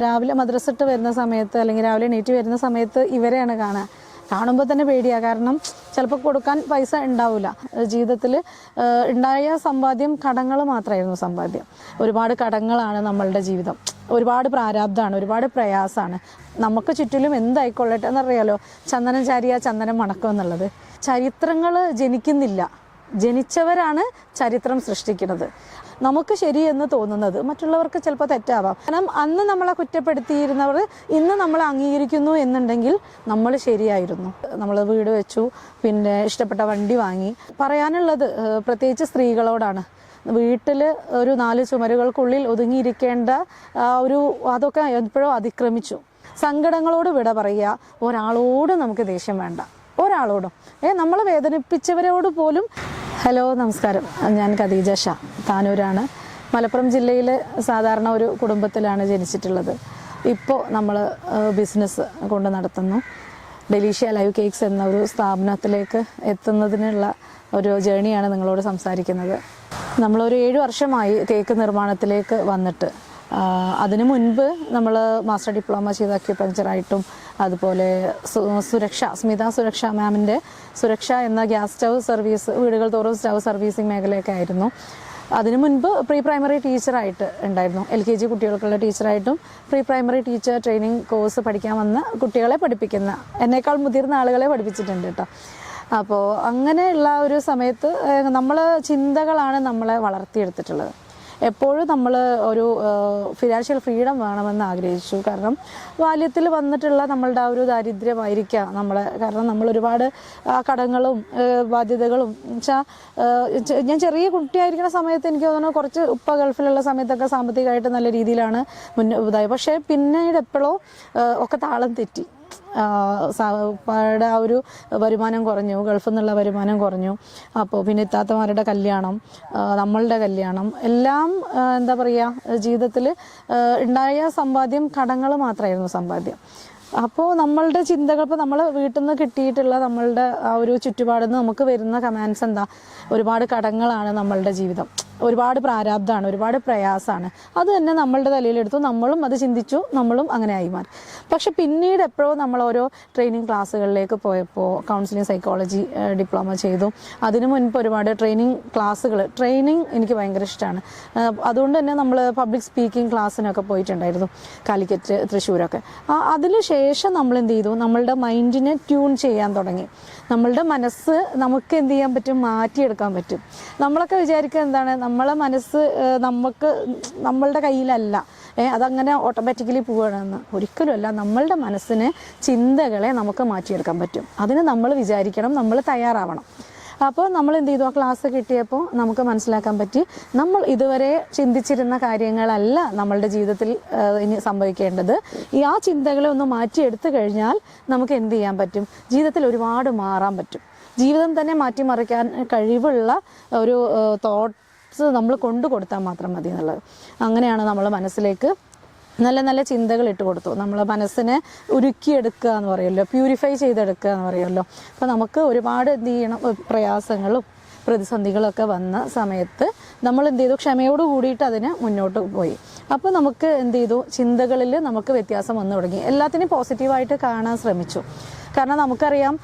രാവിലെ മദ്രസട്ട് വരുന്ന സമയത്ത് അല്ലെങ്കിൽ രാവിലെ എണീറ്റ് വരുന്ന സമയത്ത് ഇവരെയാണ് കാണുമ്പോൾ തന്നെ പേടിയാണ്. കാരണം ചിലപ്പോൾ കൊടുക്കാൻ പൈസ ഉണ്ടാവില്ല. ജീവിതത്തിൽ ഉണ്ടായ സമ്പാദ്യം കടങ്ങൾ മാത്രമായിരുന്നു സമ്പാദ്യം. ഒരുപാട് കടങ്ങളാണ് നമ്മളുടെ ജീവിതം. ഒരുപാട് പ്രാരാബ്ധമാണ്, ഒരുപാട് പ്രയാസമാണ്. നമുക്ക് ചുറ്റിലും എന്തായിക്കൊള്ളട്ടെ എന്നറിയാലോ, ചന്ദനം ചാരിയ ചന്ദനം മണക്കം എന്നുള്ളത്. ചരിത്രങ്ങൾ ജനിക്കുന്നില്ല, ജനിച്ചവരാണ് ചരിത്രം സൃഷ്ടിക്കുന്നത്. നമുക്ക് ശരിയെന്ന് തോന്നുന്നത് മറ്റുള്ളവർക്ക് ചിലപ്പോൾ തെറ്റാവാം. കാരണം അന്ന് നമ്മളെ കുറ്റപ്പെടുത്തിയിരുന്നവർ ഇന്ന് നമ്മളെ അംഗീകരിക്കുന്നു എന്നുണ്ടെങ്കിൽ നമ്മൾ ശരിയായിരുന്നു. നമ്മൾ വീട് വെച്ചു, പിന്നെ ഇഷ്ടപ്പെട്ട വണ്ടി വാങ്ങി. പറയാനുള്ളത് പ്രത്യേകിച്ച് സ്ത്രീകളോടാണ്. വീട്ടിൽ ഒരു 4 ചുമരുകൾക്കുള്ളിൽ ഒതുങ്ങിയിരിക്കേണ്ട അതൊക്കെ എപ്പോഴോ അതിക്രമിച്ചു. സങ്കടങ്ങളോട് വിട പറയുക. ഒരാളോട് നമുക്ക് ദേഷ്യം വേണ്ട, ഒരാളോടും. നമ്മൾ വേദനിപ്പിച്ചവരോട് പോലും. ഹലോ, നമസ്കാരം. ഞാൻ ഖദീജ ഷാ, താനൂരാണ്. മലപ്പുറം ജില്ലയിൽ സാധാരണ ഒരു കുടുംബത്തിലാണ് ജനിച്ചിട്ടുള്ളത്. ഇപ്പോൾ നമ്മൾ ബിസിനസ് കൊണ്ട് നടത്തുന്നു. ഡെലീഷ്യ ലൈവ് കേക്ക്സ് എന്ന ഒരു സ്ഥാപനത്തിലേക്ക് എത്തുന്നതിനുള്ള ഒരു ജേണിയാണ് നിങ്ങളോട് സംസാരിക്കുന്നത്. നമ്മളൊരു 7 വർഷമായി കേക്ക് നിർമ്മാണത്തിലേക്ക് വന്നിട്ട്. അതിനു മുൻപ് നമ്മൾ മാസ്റ്റർ ഡിപ്ലോമ ചെയ്ത അക്യുപങ്ചറായിട്ടും അതുപോലെ സ്മിത സുരക്ഷ മാമിൻ്റെ സുരക്ഷ എന്ന ഗ്യാസ് സ്റ്റവ് സർവീസ്, വീടുകൾ തോറും സ്റ്റവ് സർവീസിങ് മേഖലയൊക്കെ ആയിരുന്നു. അതിനു മുൻപ് പ്രീ പ്രൈമറി ടീച്ചറായിട്ട് ഉണ്ടായിരുന്നു. LKG കുട്ടികൾക്കുള്ള ടീച്ചറായിട്ടും pre primary teacher training course പഠിക്കാൻ വന്ന കുട്ടികളെ പഠിപ്പിക്കുന്ന, എന്നേക്കാൾ മുതിർന്ന ആളുകളെ പഠിപ്പിച്ചിട്ടുണ്ട് കേട്ടോ. അപ്പോൾ അങ്ങനെയുള്ള ഒരു സമയത്ത് ചിന്തകളാണ് നമ്മളെ വളർത്തിയെടുത്തിട്ടുള്ളത്. എപ്പോഴും നമ്മൾ ഒരു ഫിനാൻഷ്യൽ ഫ്രീഡം വേണമെന്ന് ആഗ്രഹിച്ചു. കാരണം ബാല്യത്തിൽ വന്നിട്ടുള്ള നമ്മളുടെ ആ ഒരു ദാരിദ്ര്യമായിരിക്കാം നമ്മളെ. കാരണം നമ്മൾ ഒരുപാട് കടങ്ങളും ബാധ്യതകളും ഞാൻ ചെറിയ കുട്ടിയായിരിക്കുന്ന സമയത്ത് എനിക്ക് തോന്നുന്നു കുറച്ച് ഉപ്പ ഗൾഫിലുള്ള സമയത്തൊക്കെ സാമ്പത്തികമായിട്ട് നല്ല രീതിയിലാണ് ഇതായത്. പക്ഷേ പിന്നീട് എപ്പോഴോ ഒക്കെ താളം തെറ്റി. ഉപ്പയുടെ ആ ഒരു വരുമാനം കുറഞ്ഞു, ഗൾഫിൽ നിന്നുള്ള വരുമാനം കുറഞ്ഞു. അപ്പോൾ പിന്നെ ഇത്താത്തമാരുടെ കല്യാണം, നമ്മളുടെ കല്യാണം, എല്ലാം എന്താ പറയുക, ജീവിതത്തിൽ ഉണ്ടായ സമ്പാദ്യം കടങ്ങൾ മാത്രമായിരുന്നു സമ്പാദ്യം. അപ്പോൾ നമ്മളുടെ ചിന്തകൾ, ഇപ്പോൾ നമ്മൾ വീട്ടിൽ നിന്ന് കിട്ടിയിട്ടുള്ള നമ്മളുടെ ആ ഒരു ചുറ്റുപാടിൽ നിന്ന് നമുക്ക് വരുന്ന കമാൻഡ്സ് എന്താ? ഒരുപാട് കടങ്ങളാണ് നമ്മളുടെ ജീവിതം, ഒരുപാട് പ്രാരാബ്ധമാണ്, ഒരുപാട് പ്രയാസമാണ്. അത് തന്നെ നമ്മളുടെ തലയിലെടുത്തു, നമ്മളും അത് ചിന്തിച്ചു, നമ്മളും അങ്ങനെ ആയി മാറി. പക്ഷെ പിന്നീട് എപ്പോഴോ നമ്മൾ ഓരോ ട്രെയിനിങ് ക്ലാസ്സുകളിലേക്ക് പോയപ്പോൾ കൗൺസിലിംഗ് സൈക്കോളജി ഡിപ്ലോമ ചെയ്തു. അതിനു മുൻപ് ഒരുപാട് ട്രെയിനിങ് എനിക്ക് ഭയങ്കര ഇഷ്ടമാണ്. അതുകൊണ്ട് തന്നെ നമ്മൾ പബ്ലിക് സ്പീക്കിംഗ് ക്ലാസ്സിനൊക്കെ പോയിട്ടുണ്ടായിരുന്നു, കാലിക്കറ്റ്, തൃശ്ശൂരൊക്കെ. അതിനുശേഷം നമ്മൾ എന്ത് ചെയ്തു? നമ്മളുടെ മൈൻഡിനെ ട്യൂൺ ചെയ്യാൻ തുടങ്ങി. നമ്മളുടെ മനസ്സ് നമുക്ക് എന്ത് ചെയ്യാൻ പറ്റും? മാറ്റിയെടുക്കാൻ പറ്റും. നമ്മളൊക്കെ വിചാരിക്കുക എന്താണ്, നമ്മളെ മനസ്സ് നമ്മളുടെ കയ്യിലല്ല, അതങ്ങനെ ഓട്ടോമാറ്റിക്കലി പോവുകയാണെന്ന്. ഒരിക്കലുമല്ല. നമ്മളുടെ മനസ്സിന് ചിന്തകളെ നമുക്ക് മാറ്റിയെടുക്കാൻ പറ്റും. അതിന് നമ്മൾ വിചാരിക്കണം, നമ്മൾ തയ്യാറാവണം. അപ്പോൾ നമ്മൾ എന്ത് ചെയ്തു? ആ ക്ലാസ് കിട്ടിയപ്പോൾ നമുക്ക് മനസ്സിലാക്കാൻ പറ്റി, നമ്മൾ ഇതുവരെ ചിന്തിച്ചിരുന്ന കാര്യങ്ങളല്ല നമ്മളുടെ ജീവിതത്തിൽ ഇനി സംഭവിക്കേണ്ടത്. ആ ചിന്തകളെ ഒന്ന് മാറ്റിയെടുത്തു കഴിഞ്ഞാൽ നമുക്ക് എന്ത് ചെയ്യാൻ പറ്റും? ജീവിതത്തിൽ ഒരുപാട് മാറാൻ പറ്റും. ജീവിതം തന്നെ മാറ്റിമറിക്കാൻ കഴിവുള്ള ഒരു തോട്ട്സ് നമ്മൾ കൊണ്ടു കൊടുത്താൽ മാത്രം മതി എന്നുള്ളത്. അങ്ങനെയാണ് നമ്മൾ മനസ്സിലേക്ക് നല്ല നല്ല ചിന്തകൾ ഇട്ട് കൊടുത്തു. നമ്മളെ മനസ്സിനെ ഉരുക്കിയെടുക്കുക എന്ന് പറയുമല്ലോ, പ്യൂരിഫൈ ചെയ്തെടുക്കുക എന്ന് പറയുമല്ലോ. അപ്പോൾ നമുക്ക് ഒരുപാട് എന്ത് ചെയ്യണം, പ്രയാസങ്ങളും പ്രതിസന്ധികളൊക്കെ വന്ന സമയത്ത് നമ്മൾ എന്ത് ചെയ്തു? ക്ഷമയോട് കൂടിയിട്ട് അതിന് മുന്നോട്ട് പോയി. അപ്പോൾ നമുക്ക് എന്ത് ചെയ്തു? ചിന്തകളിൽ നമുക്ക് വ്യത്യാസം വന്നു തുടങ്ങി. എല്ലാത്തിനെയും പോസിറ്റീവായിട്ട് കാണാൻ ശ്രമിച്ചു. കാരണം നമുക്കറിയാം,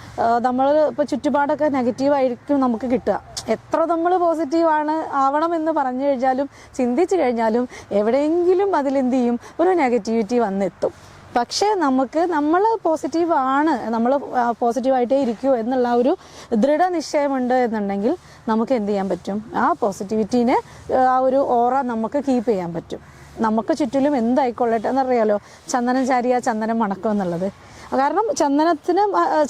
നമ്മൾ ഇപ്പോൾ ചുറ്റുപാടൊക്കെ നെഗറ്റീവായിരിക്കും നമുക്ക് കിട്ടുക. എത്ര നമ്മൾ പോസിറ്റീവാണ് ആവണമെന്ന് പറഞ്ഞു കഴിഞ്ഞാലും ചിന്തിച്ചു കഴിഞ്ഞാലും എവിടെയെങ്കിലും അതിലെന്ത് ചെയ്യും? ഒരു നെഗറ്റിവിറ്റി വന്നെത്തും. പക്ഷേ നമ്മൾ പോസിറ്റീവാണ്, നമ്മൾ പോസിറ്റീവായിട്ടേ ഇരിക്കൂ എന്നുള്ള ഒരു ദൃഢനിശ്ചയമുണ്ട് എന്നുണ്ടെങ്കിൽ നമുക്ക് എന്ത് ചെയ്യാൻ പറ്റും? ആ പോസിറ്റിവിറ്റീനെ, ആ ഒരു ഓറ നമുക്ക് കീപ്പ് ചെയ്യാൻ പറ്റും. നമുക്ക് ചുറ്റിലും എന്തായിക്കൊള്ളട്ടെ എന്നറിയാലോ, ചന്ദനം ചാരിയ ചന്ദനം മണക്കം എന്നുള്ളത്. കാരണം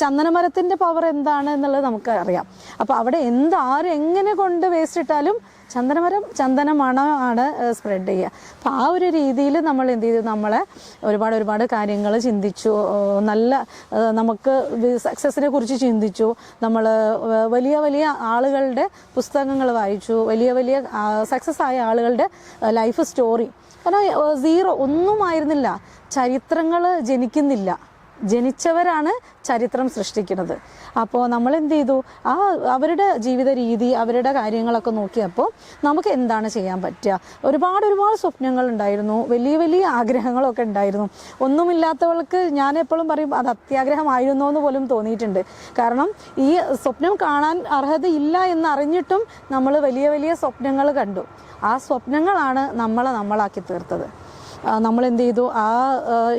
ചന്ദനമരത്തിൻ്റെ പവർ എന്താണ് എന്നുള്ളത് നമുക്ക് അറിയാം. അപ്പോൾ അവിടെ ആരെങ്ങനെ കൊണ്ട് വേസ്റ്റ് ഇട്ടാലും ചന്ദനമണമാണ് സ്പ്രെഡ് ചെയ്യുക. അപ്പോൾ ആ ഒരു രീതിയിൽ നമ്മൾ എന്ത് ചെയ്തു? നമ്മളെ ഒരുപാട് കാര്യങ്ങൾ ചിന്തിച്ചു. നമുക്ക് സക്സസിനെ കുറിച്ച് ചിന്തിച്ചു. നമ്മൾ വലിയ ആളുകളുടെ പുസ്തകങ്ങൾ വായിച്ചു, വലിയ സക്സസ് ആയ ആളുകളുടെ ലൈഫ് സ്റ്റോറി. കാരണം ഒന്നും ആയിരുന്നില്ല, ചരിത്രങ്ങൾ ജനിക്കുന്നില്ല, ജനിച്ചവരാണ് ചരിത്രം സൃഷ്ടിക്കുന്നത്. അപ്പോൾ നമ്മൾ എന്ത് ചെയ്തു, അവരുടെ ജീവിത രീതി, അവരുടെ കാര്യങ്ങളൊക്കെ നോക്കിയപ്പോൾ നമുക്ക് എന്താണ് ചെയ്യാൻ പറ്റുക. ഒരുപാട് സ്വപ്നങ്ങൾ ഉണ്ടായിരുന്നു, വലിയ വലിയ ആഗ്രഹങ്ങളൊക്കെ ഉണ്ടായിരുന്നു. ഒന്നുമില്ലാത്തവൾക്ക് ഞാൻ എപ്പോഴും പറയും അത് അത്യാഗ്രഹമായിരുന്നോ എന്ന് പോലും തോന്നിയിട്ടുണ്ട്. കാരണം ഈ സ്വപ്നം കാണാൻ അർഹതയില്ല എന്നറിഞ്ഞിട്ടും നമ്മൾ വലിയ വലിയ സ്വപ്നങ്ങൾ കണ്ടു. ആ സ്വപ്നങ്ങളാണ് നമ്മളാക്കി തീർത്തത്. നമ്മൾ എന്ത് ചെയ്തു, ആ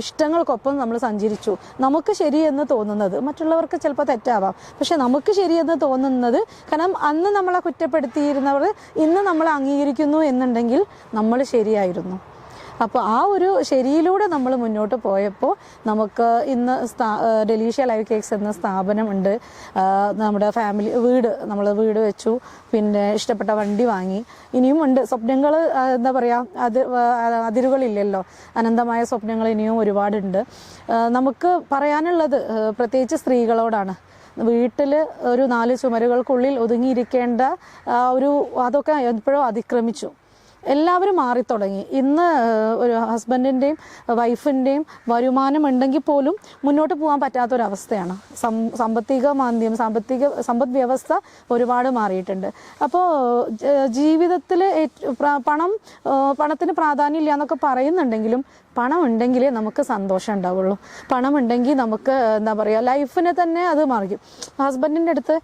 ഇഷ്ടങ്ങൾക്കൊപ്പം നമ്മൾ സഞ്ചരിച്ചു. നമുക്ക് ശരിയെന്ന് തോന്നുന്നത് മറ്റുള്ളവർക്ക് ചിലപ്പോൾ തെറ്റാവാം, പക്ഷെ നമുക്ക് ശരിയെന്ന് തോന്നുന്നത്, കാരണം അന്ന് നമ്മളെ കുറ്റപ്പെടുത്തിയിരുന്നവർ ഇന്ന് നമ്മളെ അംഗീകരിക്കുന്നു എന്നുണ്ടെങ്കിൽ നമ്മൾ ശരിയായിരുന്നു. അപ്പോൾ ആ ഒരു ശരിയിലൂടെ നമ്മൾ മുന്നോട്ട് പോയപ്പോൾ നമുക്ക് ഇന്ന് ഡെലീഷ്യ ലൈവ് കേക്ക്സ് എന്ന സ്ഥാപനമുണ്ട്. നമ്മുടെ നമ്മൾ വീട് വെച്ചു, പിന്നെ ഇഷ്ടപ്പെട്ട വണ്ടി വാങ്ങി. ഇനിയും ഉണ്ട് സ്വപ്നങ്ങൾ, എന്താ പറയുക, അതിരുകളില്ലല്ലോ. അനന്തമായ സ്വപ്നങ്ങൾ ഇനിയും ഒരുപാടുണ്ട്. നമുക്ക് പറയാനുള്ളത് പ്രത്യേകിച്ച് സ്ത്രീകളോടാണ്. വീട്ടിൽ ഒരു 4 ചുമരുകൾക്കുള്ളിൽ ഒതുങ്ങിയിരിക്കേണ്ട അതൊക്കെ എപ്പോഴോ അതിക്രമിച്ചു. എല്ലാവരും മാറിത്തുടങ്ങി. ഇന്ന് ഒരു ഹസ്ബൻഡിൻ്റെയും വൈഫിൻ്റെയും വരുമാനം ഉണ്ടെങ്കിൽ പോലും മുന്നോട്ട് പോകാൻ പറ്റാത്തൊരവസ്ഥയാണ്. സാമ്പത്തിക മാന്ദ്യം, സമ്പദ് വ്യവസ്ഥ ഒരുപാട് മാറിയിട്ടുണ്ട്. അപ്പോൾ ജീവിതത്തിൽ പണത്തിന് പ്രാധാന്യം ഇല്ല എന്നൊക്കെ പറയുന്നുണ്ടെങ്കിലും പണം ഉണ്ടെങ്കിലേ നമുക്ക് സന്തോഷം ഉണ്ടാവുള്ളൂ. പണമുണ്ടെങ്കിൽ നമുക്ക് എന്താ പറയുക, ലൈഫിനെ തന്നെ അത് മറിക്കും. ഹസ്ബൻഡിൻ്റെ അടുത്ത്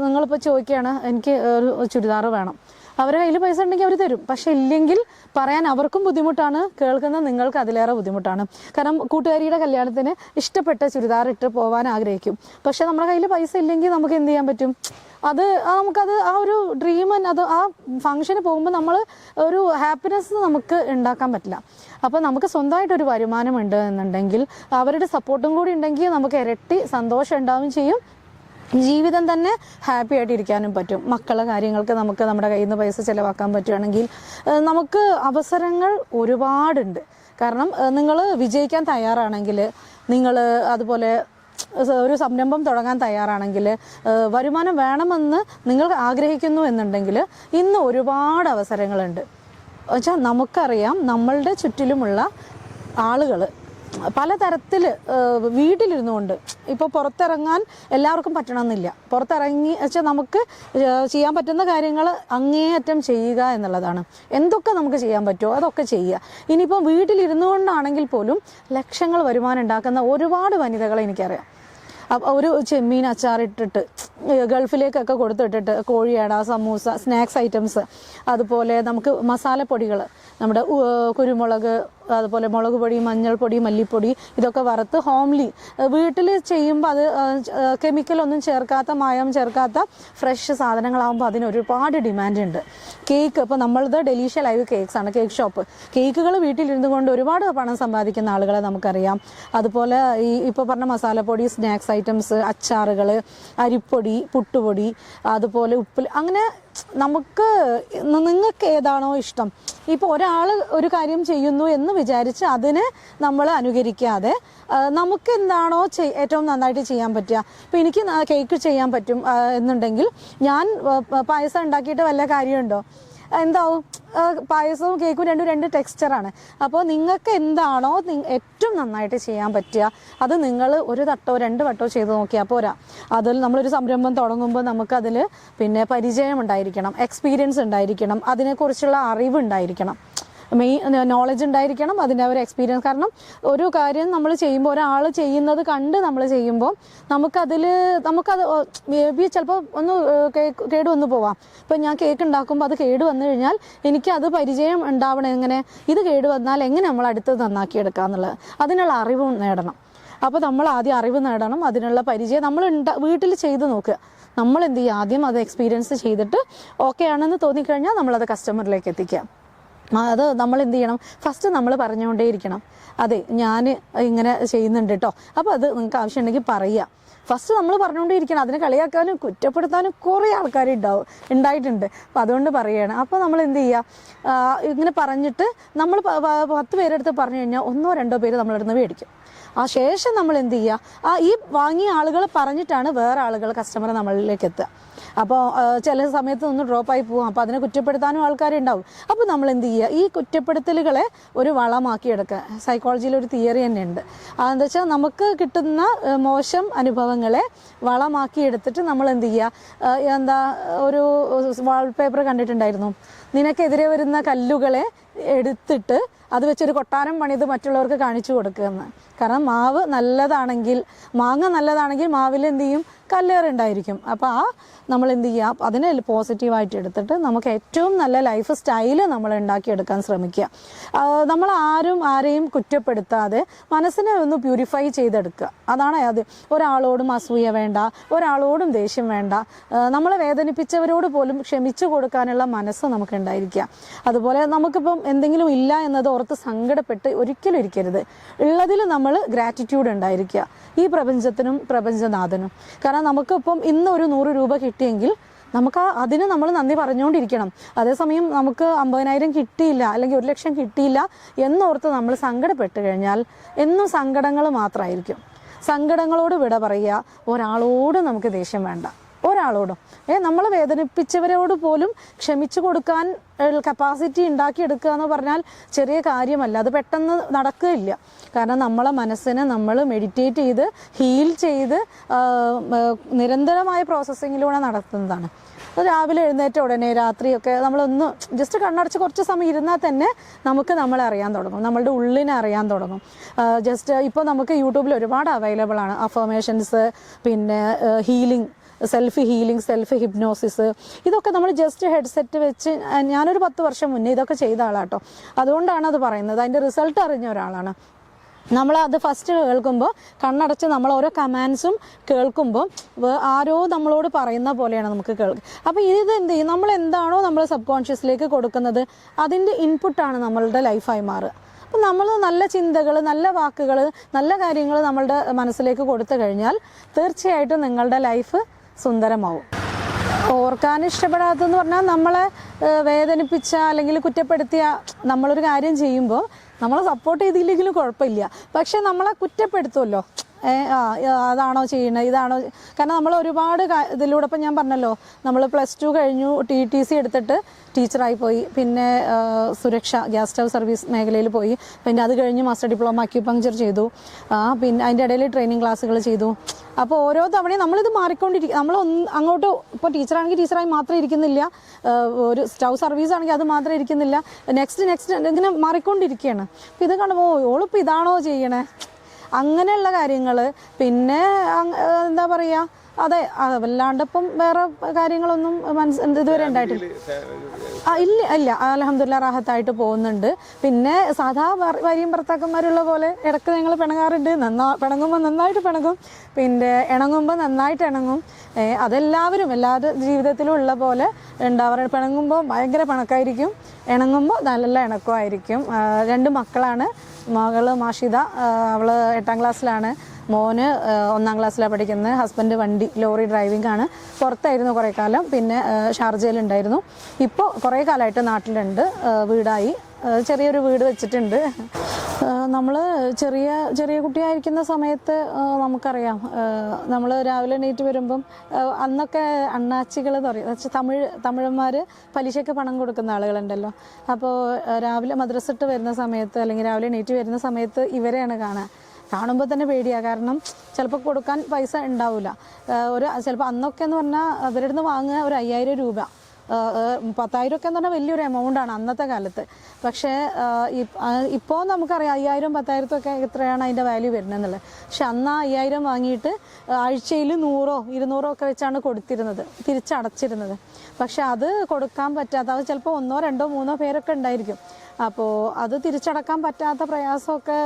നിങ്ങളിപ്പോൾ ചോദിക്കുകയാണ് എനിക്ക് ഒരു ചുരിദാർ വേണം, അവരുടെ കയ്യിൽ പൈസ ഉണ്ടെങ്കിൽ അവർ തരും. പക്ഷെ ഇല്ലെങ്കിൽ പറയാൻ അവർക്കും ബുദ്ധിമുട്ടാണ്, കേൾക്കുന്ന നിങ്ങൾക്ക് അതിലേറെ ബുദ്ധിമുട്ടാണ്. കാരണം കൂട്ടുകാരിയുടെ കല്യാണത്തിന് ഇഷ്ടപ്പെട്ട ചുരിദാർ ഇട്ട് പോകാൻ ആഗ്രഹിക്കും. പക്ഷെ നമ്മുടെ കയ്യിൽ പൈസ ഇല്ലെങ്കിൽ നമുക്ക് എന്ത് ചെയ്യാൻ പറ്റും? നമുക്കത് ആ ഒരു ഡ്രീം ആ ഫംഗ്ഷന് പോകുമ്പോൾ നമ്മൾ ഒരു ഹാപ്പിനെസ് നമുക്ക് ഉണ്ടാക്കാൻ പറ്റില്ല. അപ്പോൾ നമുക്ക് സ്വന്തമായിട്ടൊരു വരുമാനമുണ്ട് എന്നുണ്ടെങ്കിൽ, അവരുടെ സപ്പോർട്ടും കൂടി ഉണ്ടെങ്കിൽ നമുക്ക് ഇരട്ടി സന്തോഷം ഉണ്ടാവുകയും ചെയ്യും. ജീവിതം തന്നെ ഹാപ്പി ആയിട്ട് ഇരിക്കാനും പറ്റും. മക്കളുടെ കാര്യങ്ങൾക്ക് നമുക്ക് നമ്മുടെ കയ്യിൽ നിന്ന് പൈസ ചിലവാക്കാൻ പറ്റുകയാണെങ്കിൽ നമുക്ക് അവസരങ്ങൾ ഒരുപാടുണ്ട്. കാരണം നിങ്ങൾ വിജയിക്കാൻ തയ്യാറാണെങ്കിൽ, നിങ്ങൾ അതുപോലെ ഒരു സംരംഭം തുടങ്ങാൻ തയ്യാറാണെങ്കിൽ, വരുമാനം വേണമെന്ന് നിങ്ങൾ ആഗ്രഹിക്കുന്നു എന്നുണ്ടെങ്കിൽ ഇന്ന് ഒരുപാട് അവസരങ്ങളുണ്ട്. വെച്ചാൽ നമുക്കറിയാം നമ്മളുടെ ചുറ്റിലുമുള്ള ആളുകൾ പലതരത്തിൽ വീട്ടിലിരുന്നു കൊണ്ട്, ഇപ്പോൾ പുറത്തിറങ്ങാൻ എല്ലാവർക്കും പറ്റണമെന്നില്ല. പുറത്തിറങ്ങി വെച്ചാൽ നമുക്ക് ചെയ്യാൻ പറ്റുന്ന കാര്യങ്ങൾ അങ്ങേയറ്റം ചെയ്യുക എന്നുള്ളതാണ്. എന്തൊക്കെ നമുക്ക് ചെയ്യാൻ പറ്റുമോ അതൊക്കെ ചെയ്യുക. ഇനിയിപ്പോൾ വീട്ടിലിരുന്നു കൊണ്ടാണെങ്കിൽ പോലും ലക്ഷങ്ങൾ വരുമാനം ഉണ്ടാക്കുന്ന ഒരുപാട് വനിതകളെ എനിക്കറിയാം. ഒരു ചെമ്മീൻ അച്ചാറിട്ടിട്ട് ഗൾഫിലേക്കൊക്കെ കൊടുത്തിട്ടിട്ട് കോഴിയട, സമൂസ, സ്നാക്സ് ഐറ്റംസ്, അതുപോലെ നമുക്ക് മസാലപ്പൊടികൾ, നമ്മുടെ കുരുമുളക്, അതുപോലെ മുളക് പൊടി, മഞ്ഞൾപ്പൊടി, മല്ലിപ്പൊടി, ഇതൊക്കെ വറുത്ത് ഹോംലി വീട്ടിൽ ചെയ്യുമ്പോൾ അത് കെമിക്കലൊന്നും ചേർക്കാത്ത, മായം ചേർക്കാത്ത ഫ്രഷ് സാധനങ്ങളാകുമ്പോൾ അതിന് ഒരുപാട് ഡിമാൻഡ് ഉണ്ട്. കേക്ക്, ഇപ്പോൾ നമ്മളത് ഡെലീഷ്യ ലൈവ് കേക്ക്സ് ആണ്, കേക്ക് ഷോപ്പ്. കേക്കുകൾ വീട്ടിലിരുന്നു കൊണ്ട് ഒരുപാട് പണം സമ്പാദിക്കുന്ന ആളുകളെ നമുക്കറിയാം. അതുപോലെ ഇപ്പോൾ പറഞ്ഞ മസാലപ്പൊടി, സ്നാക്സ് ഐറ്റംസ്, അച്ചാറുകൾ, അരിപ്പൊടി, പുട്ടുപൊടി, അതുപോലെ ഉപ്പിൽ, അങ്ങനെ നിങ്ങൾക്ക് ഏതാണോ ഇഷ്ടം. ഇപ്പോൾ ഒരാൾ ഒരു കാര്യം ചെയ്യുന്നു എന്ന് വിചാരിച്ച് അതിനെ നമ്മൾ അനുകരിക്കാതെ നമുക്ക് എന്താണോ ഏറ്റവും നന്നായിട്ട് ചെയ്യാൻ പറ്റുക. ഇപ്പോൾ എനിക്ക് കേക്ക് ചെയ്യാൻ പറ്റും എന്നുണ്ടെങ്കിൽ ഞാൻ പായസം ഉണ്ടാക്കിയിട്ട് വല്ല കാര്യമുണ്ടോ? എന്താവും, പായസവും കേക്കും രണ്ട് ടെക്സ്ചറാണ്. അപ്പോൾ നിങ്ങൾക്ക് എന്താണോ ഏറ്റവും നന്നായിട്ട് ചെയ്യാൻ പറ്റുക അത് നിങ്ങൾ ഒരു തട്ടോ 2 വട്ടോ ചെയ്ത് നോക്കിയാൽ പോരാ. അതിൽ നമ്മളൊരു സംരംഭം തുടങ്ങുമ്പോൾ നമുക്കതിൽ പിന്നെ പരിചയം ഉണ്ടായിരിക്കണം, എക്സ്പീരിയൻസ് ഉണ്ടായിരിക്കണം, അതിനെക്കുറിച്ചുള്ള അറിവ് ഉണ്ടായിരിക്കണം, നോളജ് ഉണ്ടായിരിക്കണം, അതിൻ്റെ ഒരു എക്സ്പീരിയൻസ്. കാരണം ഒരു കാര്യം നമ്മൾ ചെയ്യുമ്പോൾ, ഒരാൾ ചെയ്യുന്നത് കണ്ട് നമ്മൾ ചെയ്യുമ്പോൾ നമുക്കത് മേ ബി ചിലപ്പോൾ ഒന്ന് കേടുവന്ന് പോവാം. ഇപ്പം ഞാൻ കേക്ക് ഉണ്ടാക്കുമ്പോൾ അത് കേടുവന്നു കഴിഞ്ഞാൽ എനിക്കത് പരിചയം ഉണ്ടാവണം, എങ്ങനെ ഇത് കേടുവന്നാൽ എങ്ങനെ നമ്മൾ അടുത്ത് നന്നാക്കിയെടുക്കുക എന്നുള്ളത്, അതിനുള്ള അറിവ് നേടണം. അപ്പോൾ നമ്മൾ ആദ്യം അറിവ് നേടണം, അതിനുള്ള പരിചയം നമ്മൾ വീട്ടിൽ ചെയ്ത് നോക്കുക. നമ്മൾ എന്ത് ചെയ്യുക, ആദ്യം അത് എക്സ്പീരിയൻസ് ചെയ്തിട്ട് ഓക്കെ ആണെന്ന് തോന്നിക്കഴിഞ്ഞാൽ നമ്മളത് കസ്റ്റമറിലേക്ക് എത്തിക്കുക. അത് നമ്മൾ എന്ത് ചെയ്യണം, ഫസ്റ്റ് നമ്മൾ പറഞ്ഞുകൊണ്ടേയിരിക്കണം, അതെ ഞാൻ ഇങ്ങനെ ചെയ്യുന്നുണ്ട് കേട്ടോ, അപ്പോൾ അത് നിങ്ങൾക്ക് ആവശ്യമുണ്ടെങ്കിൽ പറയുക. ഫസ്റ്റ് നമ്മൾ പറഞ്ഞുകൊണ്ടേയിരിക്കണം. അതിനെ കളിയാക്കാനും കുറ്റപ്പെടുത്താനും കുറേ ആൾക്കാർ ഉണ്ടായിട്ടുണ്ട്. അപ്പോൾ അതുകൊണ്ട് പറയുകയാണ്. അപ്പോൾ നമ്മൾ എന്ത് ചെയ്യുക, ഇങ്ങനെ പറഞ്ഞിട്ട് നമ്മൾ 10 പേരെടുത്ത് പറഞ്ഞു കഴിഞ്ഞാൽ 1 or 2 പേര് നമ്മളടുത്ത് മേടിക്കും. ആ ശേഷം നമ്മൾ എന്ത് ചെയ്യുക, ഈ വാങ്ങിയ ആളുകൾ പറഞ്ഞിട്ടാണ് വേറെ ആളുകൾ, കസ്റ്റമർ നമ്മളിലേക്ക് എത്തുക. അപ്പോൾ ചില സമയത്ത് ഒന്ന് ഡ്രോപ്പായി പോകും. അപ്പോൾ അതിനെ കുറ്റപ്പെടുത്താനും ആൾക്കാരുണ്ടാവും. അപ്പോൾ നമ്മൾ എന്ത് ചെയ്യുക, ഈ കുറ്റപ്പെടുത്തലുകളെ ഒരു വളമാക്കിയെടുക്കുക. സൈക്കോളജിയിൽ ഒരു തിയറി തന്നെ ഉണ്ട്. അതെന്താ വെച്ചാൽ നമുക്ക് കിട്ടുന്ന മോശം അനുഭവങ്ങളെ വളമാക്കി എടുത്തിട്ട് നമ്മൾ എന്ത് ചെയ്യുക, എന്താ ഒരു വാൾപേപ്പർ കണ്ടിട്ടുണ്ടായിരുന്നു, നിനക്കെതിരെ വരുന്ന കല്ലുകളെ എടുത്തിട്ട് അത് വെച്ചൊരു കൊട്ടാരം പണിത് മറ്റുള്ളവർക്ക് കാണിച്ചു കൊടുക്കുകയെന്ന്. കാരണം മാവ് നല്ലതാണെങ്കിൽ, മാങ്ങ നല്ലതാണെങ്കിൽ മാവിൽ എന്ത് ചെയ്യും, കല്ലേറുണ്ടായിരിക്കും. അപ്പോൾ നമ്മൾ എന്ത് ചെയ്യുക, അതിനെ പോസിറ്റീവായിട്ട് എടുത്തിട്ട് നമുക്ക് ഏറ്റവും നല്ല ലൈഫ് സ്റ്റൈല് നമ്മൾ ഉണ്ടാക്കിയെടുക്കാൻ ശ്രമിക്കുക. നമ്മൾ ആരെയും കുറ്റപ്പെടുത്താതെ മനസ്സിനെ ഒന്ന് പ്യൂരിഫൈ ചെയ്തെടുക്കുക. അതാണ് അത്. ഒരാളോടും അസൂയ വേണ്ട, ഒരാളോടും ദേഷ്യം വേണ്ട. നമ്മളെ വേദനിപ്പിച്ചവരോട് പോലും ക്ഷമിച്ചു കൊടുക്കാനുള്ള മനസ്സ് നമുക്ക് ഉണ്ടായിരിക്കുക. അതുപോലെ നമുക്കിപ്പം എന്തെങ്കിലും ഇല്ല എന്നത് ഓർത്ത് സങ്കടപ്പെട്ട് ഒരിക്കലും ഇരിക്കരുത്. ഉള്ളതിൽ നമ്മൾ ഗ്രാറ്റിറ്റ്യൂഡ് ഉണ്ടായിരിക്കുക ഈ പ്രപഞ്ചത്തിനും പ്രപഞ്ചനാഥനും. കാരണം നമുക്കിപ്പം ഇന്ന് ഒരു 100 രൂപ കിട്ടിയെങ്കിൽ നമുക്ക് അതിന് നമ്മൾ നന്ദി പറഞ്ഞുകൊണ്ടിരിക്കണം. അതേസമയം നമുക്ക് 50,000 കിട്ടിയില്ല അല്ലെങ്കിൽ 1,00,000 കിട്ടിയില്ല എന്നോർത്ത് നമ്മൾ സങ്കടപ്പെട്ട് കഴിഞ്ഞാൽ എന്നും സങ്കടങ്ങൾ മാത്രമായിരിക്കും. സങ്കടങ്ങളോട് വിട പറയുക. ഒരാളോടും നമുക്ക് ദേഷ്യം വേണ്ട, ഒരാളോടും. നമ്മൾ വേദനിപ്പിച്ചവരോട് പോലും ക്ഷമിച്ചു കൊടുക്കാൻ കപ്പാസിറ്റി ഉണ്ടാക്കിയെടുക്കുക എന്ന് പറഞ്ഞാൽ ചെറിയ കാര്യമല്ല. അത് പെട്ടെന്ന് നടക്കുകയില്ല. കാരണം നമ്മളെ മനസ്സിനെ നമ്മൾ മെഡിറ്റേറ്റ് ചെയ്ത് ഹീൽ ചെയ്ത് നിരന്തരമായ പ്രോസസ്സിങ്ങിലൂടെ നടത്തുന്നതാണ്. രാവിലെ എഴുന്നേറ്റ ഉടനെ രാത്രിയൊക്കെ നമ്മളൊന്ന് ജസ്റ്റ് കണ്ണടച്ച് കുറച്ച് സമയം ഇരുന്നാൽ തന്നെ നമുക്ക് നമ്മളെ അറിയാൻ തുടങ്ങും, നമ്മളുടെ ഉള്ളിനെ അറിയാൻ തുടങ്ങും. ജസ്റ്റ് ഇപ്പോൾ നമുക്ക് യൂട്യൂബിൽ ഒരുപാട് അവൈലബിൾ ആണ്. അഫർമേഷൻസ്, പിന്നെ healing, self healing, self hypnosis. ഇതൊക്കെ നമ്മൾ ജസ്റ്റ് ഹെഡ്സെറ്റ് വെച്ച്, ഞാനൊരു 10 വർഷം മുന്നേ ഇതൊക്കെ ചെയ്ത ആളാട്ടോ. അതുകൊണ്ടാണ് അത് പറയുന്നത്. അതിൻ്റെ റിസൾട്ട് അറിഞ്ഞ ഒരാളാണ്. നമ്മളത് ഫസ്റ്റ് കേൾക്കുമ്പോൾ കണ്ണടച്ച് നമ്മൾ ഓരോ കമാൻഡ്സും കേൾക്കുമ്പോൾ ആരോ നമ്മളോട് പറയുന്ന പോലെയാണ് നമുക്ക് കേൾക്കുക. അപ്പോൾ ഇത് എന്ത് ചെയ്യും, നമ്മൾ എന്താണോ നമ്മൾ സബ് കോൺഷ്യസിലേക്ക് കൊടുക്കുന്നത് അതിൻ്റെ ഇൻപുട്ടാണ് നമ്മളുടെ ലൈഫായി മാറുക. അപ്പം നമ്മൾ നല്ല ചിന്തകൾ, നല്ല വാക്കുകൾ, നല്ല കാര്യങ്ങൾ നമ്മളുടെ മനസ്സിലേക്ക് കൊടുത്തു കഴിഞ്ഞാൽ തീർച്ചയായിട്ടും നിങ്ങളുടെ ലൈഫ് സുന്ദരമാവും. ഓർക്കാൻ ഇഷ്ടപ്പെടാത്തതെന്ന് പറഞ്ഞാൽ നമ്മളെ വേദനിപ്പിച്ച അല്ലെങ്കിൽ കുറ്റപ്പെടുത്തിയ, നമ്മളൊരു കാര്യം ചെയ്യുമ്പോൾ നമ്മളെ സപ്പോർട്ട് ചെയ്തില്ലെങ്കിലും കുഴപ്പമില്ല, പക്ഷെ നമ്മളെ കുറ്റപ്പെടുത്തുമല്ലോ. അതാണോ ചെയ്യണത്, ഇതാണോ. കാരണം നമ്മൾ ഒരുപാട് ഇതിലൂടെ, ഇപ്പം ഞാൻ പറഞ്ഞല്ലോ, നമ്മൾ +2 കഴിഞ്ഞു, TTC എടുത്തിട്ട് ടീച്ചറായി പോയി, പിന്നെ സുരക്ഷ ഗ്യാസ് സ്റ്റവ് സർവീസ് മേഖലയിൽ പോയി, പിന്നെ അത് കഴിഞ്ഞ് മാസ്റ്റർ ഡിപ്ലോമ അക്യൂപങ്ക്ചർ ചെയ്തു, പിന്നെ അതിൻ്റെ ഇടയിൽ ട്രെയിനിങ് ക്ലാസ്സുകൾ ചെയ്തു. അപ്പോൾ ഓരോ തവണയും നമ്മളിത് മാറിക്കൊണ്ടിരിക്കും. നമ്മൾ അങ്ങോട്ട് ഇപ്പോൾ ടീച്ചറാണെങ്കിൽ ടീച്ചറായി മാത്രം ഇരിക്കുന്നില്ല, ഒരു സ്റ്റവ് സർവീസ് ആണെങ്കിൽ അത് മാത്രം ഇരിക്കുന്നില്ല, നെക്സ്റ്റ് ഇങ്ങനെ മാറിക്കൊണ്ടിരിക്കുകയാണ്. അപ്പോൾ ഇത് കാണുമ്പോൾ ഓളിപ്പോൾ ഇതാണോ ചെയ്യണേ, അങ്ങനെയുള്ള കാര്യങ്ങൾ. പിന്നെ എന്താ പറയുക, അതെ, വല്ലാണ്ടപ്പം വേറെ കാര്യങ്ങളൊന്നും ഇതുവരെ ഉണ്ടായിട്ടില്ല. ഇല്ല അൽഹംദുലില്ലാ റാഹത്തായിട്ട് പോകുന്നുണ്ട്. പിന്നെ സാധാ ഭാര്യയും ഭർത്താക്കന്മാരുള്ള പോലെ ഇടയ്ക്ക് ഞങ്ങൾ പിണങ്ങാറുണ്ട്. പിണങ്ങുമ്പോൾ നന്നായിട്ട് പിണങ്ങും, പിന്നെ ഇണങ്ങുമ്പോൾ നന്നായിട്ട് ഇണങ്ങും. അതെല്ലാവരും എല്ലാവരുടെ ജീവിതത്തിലും ഉള്ള പോലെ ഉണ്ടാവാറ്. പിണങ്ങുമ്പോൾ ഭയങ്കര പിണക്കായിരിക്കും, ഇണങ്ങുമ്പോൾ നല്ല ഇണക്കമായിരിക്കും. 2 മക്കളാണ്. മകള് മാഷിദ, അവൾ 8ാം ക്ലാസ്സിലാണ്. മോന് 1ാം ക്ലാസ്സിലാണ് പഠിക്കുന്നത്. ഹസ്ബൻഡ് ലോറി ഡ്രൈവിംഗ് ആണ്. പുറത്തായിരുന്നു കുറേ കാലം, പിന്നെ ഷാർജയിലുണ്ടായിരുന്നു. ഇപ്പോൾ കുറേ കാലമായിട്ട് നാട്ടിലുണ്ട്, വീടായി, ചെറിയൊരു വീട് വെച്ചിട്ടുണ്ട്. നമ്മൾ ചെറിയ കുട്ടിയായിരിക്കുന്ന സമയത്ത് നമുക്കറിയാം, നമ്മൾ രാവിലെ എണീറ്റ് വരുമ്പം അന്നൊക്കെ അണ്ണാച്ചികൾ എന്ന് പറയും, തമിഴന്മാർ പലിശയ്ക്ക് പണം കൊടുക്കുന്ന ആളുകളുണ്ടല്ലോ. അപ്പോൾ രാവിലെ മദ്രസട്ട് വരുന്ന സമയത്ത് അല്ലെങ്കിൽ രാവിലെ എണീറ്റ് വരുന്ന സമയത്ത് ഇവരെയാണ് കാണുമ്പോൾ തന്നെ പേടിയാണ്. കാരണം ചിലപ്പോൾ കൊടുക്കാൻ പൈസ ഉണ്ടാവില്ല. ചിലപ്പോൾ അന്നൊക്കെ എന്ന് പറഞ്ഞാൽ അവരുടെ നിന്ന് വാങ്ങുക ഒരു 5,000 രൂപ, 10,000 ഒക്കെ എന്ന് പറഞ്ഞാൽ വലിയൊരു എമൗണ്ടാണ് അന്നത്തെ കാലത്ത്. പക്ഷേ ഇപ്പോൾ നമുക്കറിയാം 5,000 10,000 എത്രയാണ് അതിൻ്റെ വാല്യൂ വരുന്നതെന്നുള്ളത്. പക്ഷെ അന്ന് 5,000 വാങ്ങിയിട്ട് ആഴ്ചയിൽ 100 200 ഒക്കെ വെച്ചാണ് കൊടുത്തിരുന്നത്, തിരിച്ചടച്ചിരുന്നത്. പക്ഷെ അത് കൊടുക്കാൻ പറ്റാത്ത, അത് ചിലപ്പോൾ 1 2 3 പേരൊക്കെ ഉണ്ടായിരിക്കും. അപ്പോൾ അത് തിരിച്ചടക്കാൻ പറ്റാത്ത പ്രയാസമൊക്കെ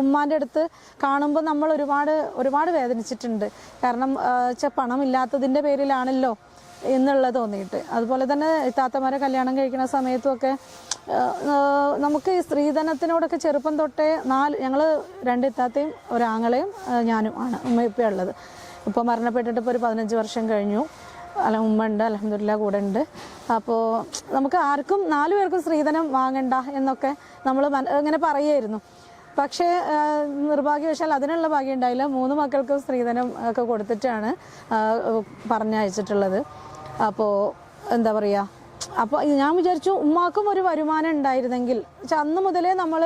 ഉമ്മാൻ്റെ അടുത്ത് കാണുമ്പോൾ നമ്മൾ ഒരുപാട് വേദനിച്ചിട്ടുണ്ട്. കാരണം പണമില്ലാത്തതിൻ്റെ പേരിലാണല്ലോ എന്നുള്ളത് തോന്നിയിട്ട്. അതുപോലെ തന്നെ താത്തമാരെ കല്യാണം കഴിക്കുന്ന സമയത്തുമൊക്കെ നമുക്ക് ഈ സ്ത്രീധനത്തിനോടൊക്കെ ചെറുപ്പം തൊട്ടേ ഞങ്ങൾ 2 ഇത്താത്തയും ഒരാങ്ങളെയും ഞാനും ആണ് ഉമ്മ ഉള്ളത്. ഇപ്പോൾ മരണപ്പെട്ടിട്ട് ഇപ്പോൾ ഒരു 15 വർഷം കഴിഞ്ഞു. ഉമ്മ ഉണ്ട്, അൽഹംദുലില്ലാ കൂടെ ഉണ്ട്. അപ്പോൾ നമുക്ക് ആർക്കും 4 പേർക്കും സ്ത്രീധനം വാങ്ങണ്ട എന്നൊക്കെ നമ്മൾ ഇങ്ങനെ പറയുമായിരുന്നു. പക്ഷേ നിർഭാഗ്യവശാൽ അതിനുള്ള ഭാഗ്യം ഉണ്ടായില്ല. 3 മക്കൾക്കും സ്ത്രീധനം ഒക്കെ കൊടുത്തിട്ടാണ് പറഞ്ഞയച്ചിട്ടുള്ളത്. അപ്പോൾ എന്താ പറയുക, അപ്പോൾ ഞാൻ വിചാരിച്ചു ഉമ്മാക്കും ഒരു വരുമാനം ഉണ്ടായിരുന്നെങ്കിൽ, അന്ന് മുതലേ നമ്മൾ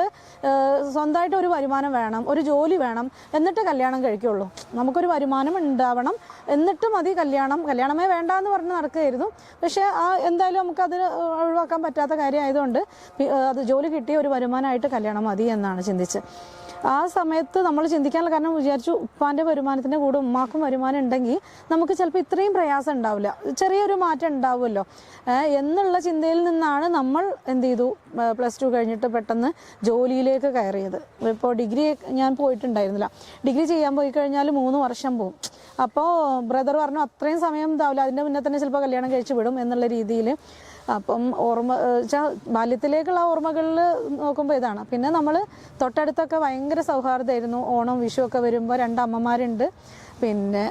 സ്വന്തമായിട്ട് ഒരു വരുമാനം വേണം, ഒരു ജോലി വേണം, എന്നിട്ട് കല്യാണം കഴിക്കുള്ളൂ. നമുക്കൊരു വരുമാനം ഉണ്ടാവണം, എന്നിട്ട് മതി കല്യാണമേ വേണ്ട എന്ന് പറഞ്ഞ് നടക്കുകയായിരുന്നു. പക്ഷേ എന്തായാലും നമുക്കത് ഒഴിവാക്കാൻ പറ്റാത്ത കാര്യമായതുകൊണ്ട് അത് ജോലി കിട്ടിയ ഒരു വരുമാനമായിട്ട് കല്യാണം മതി എന്നാണ് ചിന്തിച്ച്. ആ സമയത്ത് നമ്മൾ ചിന്തിക്കാനുള്ള കാരണം വിചാരിച്ചു ഉപ്പാൻ്റെ വരുമാനത്തിൻ്റെ കൂടെ ഉമ്മാക്കും വരുമാനം ഉണ്ടെങ്കിൽ നമുക്ക് ചിലപ്പോൾ ഇത്രയും പ്രയാസം ഉണ്ടാവില്ല, ചെറിയൊരു മാറ്റം ഉണ്ടാവുമല്ലോ എന്നുള്ള ചിന്തയിൽ നിന്നാണ് നമ്മൾ എന്ത് ചെയ്തു, +2 കഴിഞ്ഞിട്ട് പെട്ടെന്ന് ജോലിയിലേക്ക് കയറിയത്. ഇപ്പോൾ ഡിഗ്രി ഞാൻ പോയിട്ടുണ്ടായിരുന്നില്ല. ഡിഗ്രി ചെയ്യാൻ പോയി കഴിഞ്ഞാൽ 3 വർഷം പോകും. അപ്പോൾ ബ്രദർ പറഞ്ഞു അത്രയും സമയം ഉണ്ടാവില്ല, അതിൻ്റെ മുന്നേ തന്നെ ചിലപ്പോൾ കല്യാണം കഴിച്ച് വിടും എന്നുള്ള രീതിയിൽ. അപ്പം ബാല്യത്തിലേക്കുള്ള ഓർമ്മകളിൽ നോക്കുമ്പോൾ ഇതാണ്. പിന്നെ നമ്മൾ തൊട്ടടുത്തൊക്കെ ഭയങ്കര സൗഹാർദ്ദമായിരുന്നു. ഓണം വിഷു ഒക്കെ വരുമ്പോൾ 2 അമ്മമാരുണ്ട്. പിന്നെ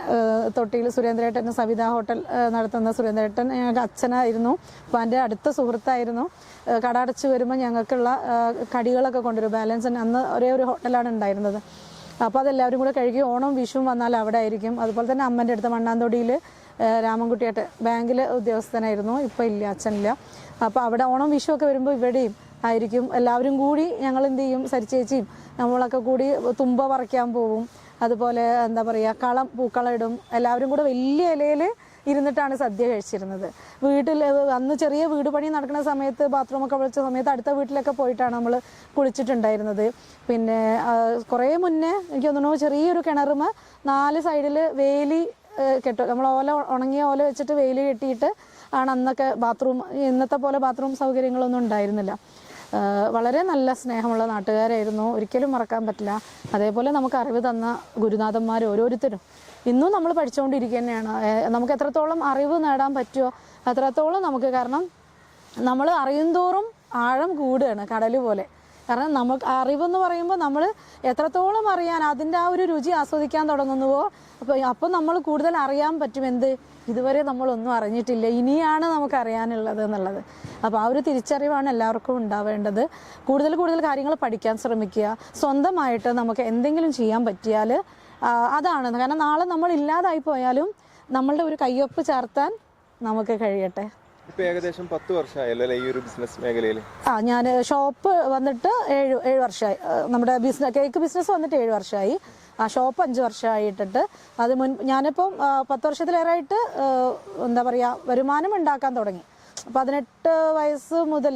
തൊട്ടിയിൽ സുരേന്ദ്രേട്ടൻ, സവിത ഹോട്ടൽ നടത്തുന്ന സുരേന്ദ്രേട്ടൻ ഞങ്ങൾക്ക് അച്ഛനായിരുന്നു, അപ്പോൾ എൻ്റെ അടുത്ത സുഹൃത്തായിരുന്നു. കട അടച്ച് വരുമ്പോൾ ഞങ്ങൾക്കുള്ള കടികളൊക്കെ കൊണ്ടുവരും. ബാലൻസ് അന്ന് ഒരേ ഒരു ഹോട്ടലാണ് ഉണ്ടായിരുന്നത്. അപ്പോൾ അതെല്ലാവരും കൂടെ കഴിക്കും. ഓണം വിഷുവും വന്നാൽ അവിടെ ആയിരിക്കും. അതുപോലെ തന്നെ അമ്മൻ്റെ അടുത്ത് മണ്ണാന്തൊടിയിൽ രാമൻകുട്ടിയായിട്ട് ബാങ്കിലെ ഉദ്യോഗസ്ഥനായിരുന്നു, ഇപ്പോൾ ഇല്ല, അച്ഛനില്ല. അപ്പോൾ അവിടെ ഓണം വിഷു ഒക്കെ വരുമ്പോൾ ഇവിടെയും ആയിരിക്കും. എല്ലാവരും കൂടി ഞങ്ങൾ എന്ത് ചെയ്യും, സരിച്ചേച്ചിയും നമ്മളൊക്കെ കൂടി തുമ്പ പറിക്കാൻ പോവും. അതുപോലെ എന്താ പറയുക, പൂക്കളം ഇടും. എല്ലാവരും കൂടെ വലിയ ഇലയിൽ ഇരുന്നിട്ടാണ് സദ്യ കഴിച്ചിരുന്നത്. വീട്ടിൽ അന്ന് ചെറിയ വീട് പണി നടക്കുന്ന സമയത്ത് ബാത്റൂമൊക്കെ വിളിച്ച സമയത്ത് അടുത്ത വീട്ടിലൊക്കെ പോയിട്ടാണ് നമ്മൾ കുളിച്ചിട്ടുണ്ടായിരുന്നത്. പിന്നെ കുറേ മുന്നേ എനിക്ക് തോന്നുന്നു ചെറിയൊരു കിണറുമ 4 സൈഡിൽ വേലി കെട്ടും. നമ്മൾ ഉണങ്ങിയ ഓല വെച്ചിട്ട് വേലി കെട്ടിയിട്ട് ആണ് അന്നൊക്കെ ബാത്റൂം. ഇന്നത്തെ പോലെ ബാത്റൂം സൗകര്യങ്ങളൊന്നും ഉണ്ടായിരുന്നില്ല. വളരെ നല്ല സ്നേഹമുള്ള നാട്ടുകാരായിരുന്നു, ഒരിക്കലും മറക്കാൻ പറ്റില്ല. അതേപോലെ നമുക്ക് അറിവ് തന്ന ഗുരുനാഥന്മാർ ഓരോരുത്തരും ഇന്നും നമ്മൾ പഠിച്ചുകൊണ്ടിരിക്കുക തന്നെയാണ്. നമുക്ക് എത്രത്തോളം അറിവ് നേടാൻ പറ്റുമോ അത്രത്തോളം നമുക്ക്, കാരണം നമ്മൾ അറിയുന്തോറും ആഴം കൂടുകയാണ് കടൽ പോലെ. കാരണം നമുക്ക് അറിവെന്ന് പറയുമ്പോൾ നമ്മൾ എത്രത്തോളം അറിയാൻ, അതിൻ്റെ ആ ഒരു രുചി ആസ്വദിക്കാൻ തുടങ്ങുന്നുവോ അപ്പോൾ നമ്മൾ കൂടുതൽ അറിയാൻ പറ്റും. എന്ത്, ഇതുവരെ നമ്മളൊന്നും അറിഞ്ഞിട്ടില്ല, ഇനിയാണ് നമുക്ക് അറിയാനുള്ളത് എന്നുള്ളത്. അപ്പോൾ ആ ഒരു തിരിച്ചറിവാണ് എല്ലാവർക്കും ഉണ്ടാവേണ്ടത്. കൂടുതൽ കാര്യങ്ങൾ പഠിക്കാൻ ശ്രമിക്കുക. സ്വന്തമായിട്ട് നമുക്ക് എന്തെങ്കിലും ചെയ്യാൻ പറ്റിയാൽ അതാണ്. കാരണം നാളെ നമ്മൾ ഇല്ലാതായി പോയാലും നമ്മളുടെ ഒരു കയ്യൊപ്പ് ചേർത്താൻ നമുക്ക് കഴിയട്ടെ. ഇപ്പൊ ഏകദേശം 10 വർഷമായല്ലോ ഈ ഒരു ബിസിനസ് മേഖലയിൽ. ഞാൻ ഷോപ്പ് വന്നിട്ട് 7 വർഷമായി. നമ്മുടെ കേക്ക് ബിസിനസ് വന്നിട്ട് 7 വർഷമായി. ഷോപ്പ് 5 വർഷമായിട്ടിട്ട് അത് ഞാനിപ്പം 10 വർഷത്തിലേറായിട്ട് എന്താ പറയുക, വരുമാനം ഉണ്ടാക്കാൻ തുടങ്ങി. 18 വയസ്സ് മുതൽ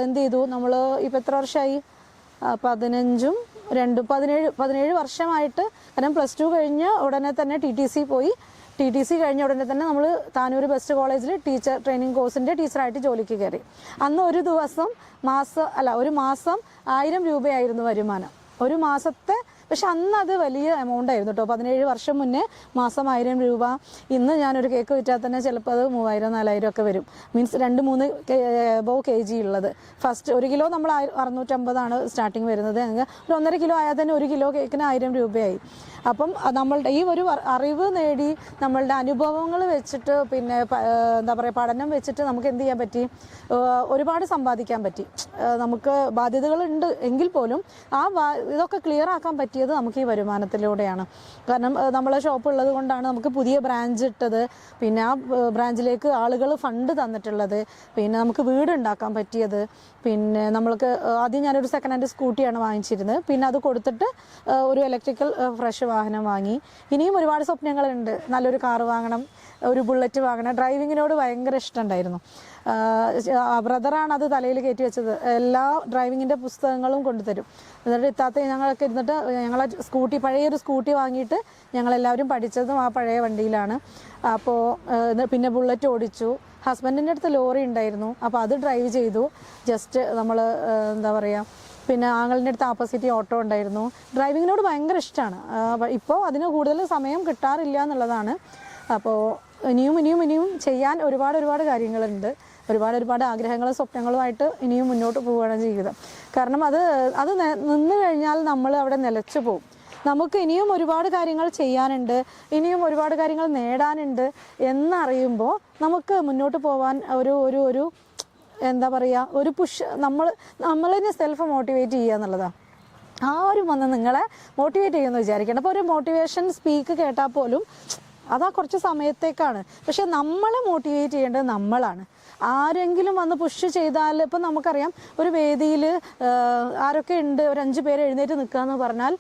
എന്ത് ചെയ്തു, നമ്മൾ ഇപ്പം എത്ര വർഷമായി, 17 വർഷമായിട്ട്. കാരണം +2 കഴിഞ്ഞ് ഉടനെ തന്നെ TTC പോയി. TTC കഴിഞ്ഞ ഉടനെ തന്നെ നമ്മൾ താനൂർ ബെസ്റ്റ് കോളേജിൽ ടീച്ചർ ട്രെയിനിങ് കോഴ്സിൻ്റെ ടീച്ചറായിട്ട് ജോലിക്ക് കയറി. അന്ന് ഒരു മാസം 1000 രൂപയായിരുന്നു വരുമാനം ഒരു മാസത്തെ. പക്ഷെ അന്ന് അത് വലിയ എമൗണ്ട് ആയിരുന്നു കേട്ടോ. 17 വർഷം മുന്നേ മാസം 1000 രൂപ. ഇന്ന് ഞാനൊരു കേക്ക് വിറ്റാൽ തന്നെ ചിലപ്പോൾ അത് 3000-4000 ഒക്കെ വരും. മീൻസ് 2-3 kg ഉള്ളത്. ഫസ്റ്റ് 1 കിലോ നമ്മൾ 650 സ്റ്റാർട്ടിങ് വരുന്നത്. ഒരു 1.5 കിലോ ആയാൽ തന്നെ 1 കിലോ കേക്കിന് 1000 രൂപയായി. അപ്പം നമ്മളുടെ ഈ ഒരു അറിവ് നേടി, നമ്മളുടെ അനുഭവങ്ങൾ വെച്ചിട്ട്, പിന്നെ എന്താ പറയുക, പഠനം വെച്ചിട്ട് നമുക്ക് എന്ത് ചെയ്യാൻ പറ്റി, ഒരുപാട് സമ്പാദിക്കാൻ പറ്റി. നമുക്ക് ബാധ്യതകളുണ്ട് എങ്കിൽ പോലും ഇതൊക്കെ ക്ലിയർ ആക്കാൻ പറ്റിയത് നമുക്ക് ഈ വരുമാനത്തിലൂടെയാണ്. കാരണം നമ്മളെ ഷോപ്പ് ഉള്ളത് കൊണ്ടാണ് നമുക്ക് പുതിയ ബ്രാഞ്ച് ഇട്ടത്, പിന്നെ ആ ബ്രാഞ്ചിലേക്ക് ആളുകൾ ഫണ്ട് തന്നിട്ടുള്ളത്, പിന്നെ നമുക്ക് വീട് ഉണ്ടാക്കാൻ പറ്റിയത്. പിന്നെ നമ്മൾക്ക് ആദ്യം ഞാനൊരു സെക്കൻഡ് ഹാൻഡ് സ്കൂട്ടിയാണ് വാങ്ങിച്ചിരുന്നത്. പിന്നെ അത് കൊടുത്തിട്ട് ഒരു ഇലക്ട്രിക്കൽ ഫ്രഷ് വാഹനം വാങ്ങി. ഇനിയും ഒരുപാട് സ്വപ്നങ്ങളുണ്ട്. നല്ലൊരു കാറ് വാങ്ങണം, ഒരു ബുള്ളറ്റ് വാങ്ങണം. ഡ്രൈവിങ്ങിനോട് ഭയങ്കര ഇഷ്ടമുണ്ടായിരുന്നു. ബ്രദറാണ് അത് തലയിൽ കയറ്റി വെച്ചത്. എല്ലാ ഡ്രൈവിങ്ങിൻ്റെ പുസ്തകങ്ങളും കൊണ്ടുതരും. എന്നിട്ട് ഇത്താത്ത ഞങ്ങളൊക്കെ ഇരുന്നിട്ട് ഞങ്ങളെ പഴയൊരു സ്കൂട്ടി വാങ്ങിയിട്ട് ഞങ്ങളെല്ലാവരും പഠിച്ചതും ആ പഴയ വണ്ടിയിലാണ്. അപ്പോൾ പിന്നെ ബുള്ളറ്റ് ഓടിച്ചു. ഹസ്ബൻഡിൻ്റെ അടുത്ത് ലോറി ഉണ്ടായിരുന്നു, അപ്പോൾ അത് ഡ്രൈവ് ചെയ്തു. ജസ്റ്റ് നമ്മൾ എന്താ പറയുക, പിന്നെ ആങ്ങളിൻ്റെ അടുത്ത് ആപ്പോസിറ്റ് ഓട്ടോ ഉണ്ടായിരുന്നു. ഡ്രൈവിങ്ങിനോട് ഭയങ്കര ഇഷ്ടമാണ്. ഇപ്പോൾ അതിന് കൂടുതൽ സമയം കിട്ടാറില്ല എന്നുള്ളതാണ്. അപ്പോൾ ഇനിയും ചെയ്യാൻ ഒരുപാട് കാര്യങ്ങളുണ്ട്. ഒരുപാട് ആഗ്രഹങ്ങളും സ്വപ്നങ്ങളുമായിട്ട് ഇനിയും മുന്നോട്ട് പോവുകയാണ് ജീവിതം. കാരണം അത് നിന്ന് കഴിഞ്ഞാൽ നമ്മൾ അവിടെ നിലച്ചു പോകും. നമുക്ക് ഇനിയും ഒരുപാട് കാര്യങ്ങൾ ചെയ്യാനുണ്ട്, ഇനിയും ഒരുപാട് കാര്യങ്ങൾ നേടാനുണ്ട് എന്നറിയുമ്പോൾ നമുക്ക് മുന്നോട്ട് പോകാൻ ഒരു എന്താ പറയുക, ഒരു പുഷ് നമ്മളിനെ സെൽഫ് മോട്ടിവേറ്റ് ചെയ്യുക എന്നുള്ളതാണ്. ആരും വന്ന് നിങ്ങളെ മോട്ടിവേറ്റ് ചെയ്യുമെന്ന് വിചാരിക്കണം. അപ്പോൾ ഒരു മോട്ടിവേഷൻ സ്പീക്ക് കേട്ടാൽ പോലും അതാ കുറച്ച് സമയത്തേക്കാണ്. പക്ഷെ നമ്മളെ മോട്ടിവേറ്റ് ചെയ്യേണ്ടത് നമ്മളാണ്. ആരെങ്കിലും വന്ന് പുഷ് ചെയ്താൽ, ഇപ്പം നമുക്കറിയാം ഒരു വേദിയിൽ ആരൊക്കെ ഉണ്ട്, ഒരു 5 പേര് എഴുന്നേറ്റ് നിൽക്കുക എന്ന് പറഞ്ഞാൽ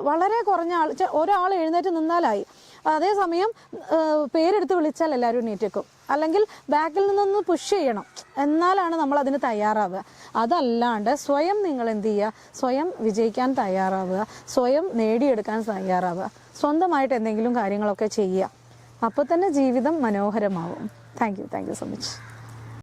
വളരെ കുറഞ്ഞ ഒരാൾ എഴുന്നേറ്റ് നിന്നാലായി. അതേസമയം പേരെടുത്ത് വിളിച്ചാൽ എല്ലാവരും എണീറ്റേക്കും. അല്ലെങ്കിൽ ബാക്കിൽ നിന്നൊന്ന് പുഷ് ചെയ്യണം, എന്നാലാണ് നമ്മൾ അതിന് തയ്യാറാവുക. അതല്ലാണ്ട് സ്വയം നിങ്ങൾ എന്ത് ചെയ്യുക, സ്വയം വിജയിക്കാൻ തയ്യാറാവുക, സ്വയം നേടിയെടുക്കാൻ തയ്യാറാവുക, സ്വന്തമായിട്ട് എന്തെങ്കിലും കാര്യങ്ങളൊക്കെ ചെയ്യുക. അപ്പോൾ തന്നെ ജീവിതം മനോഹരമാവും. Thank you so much.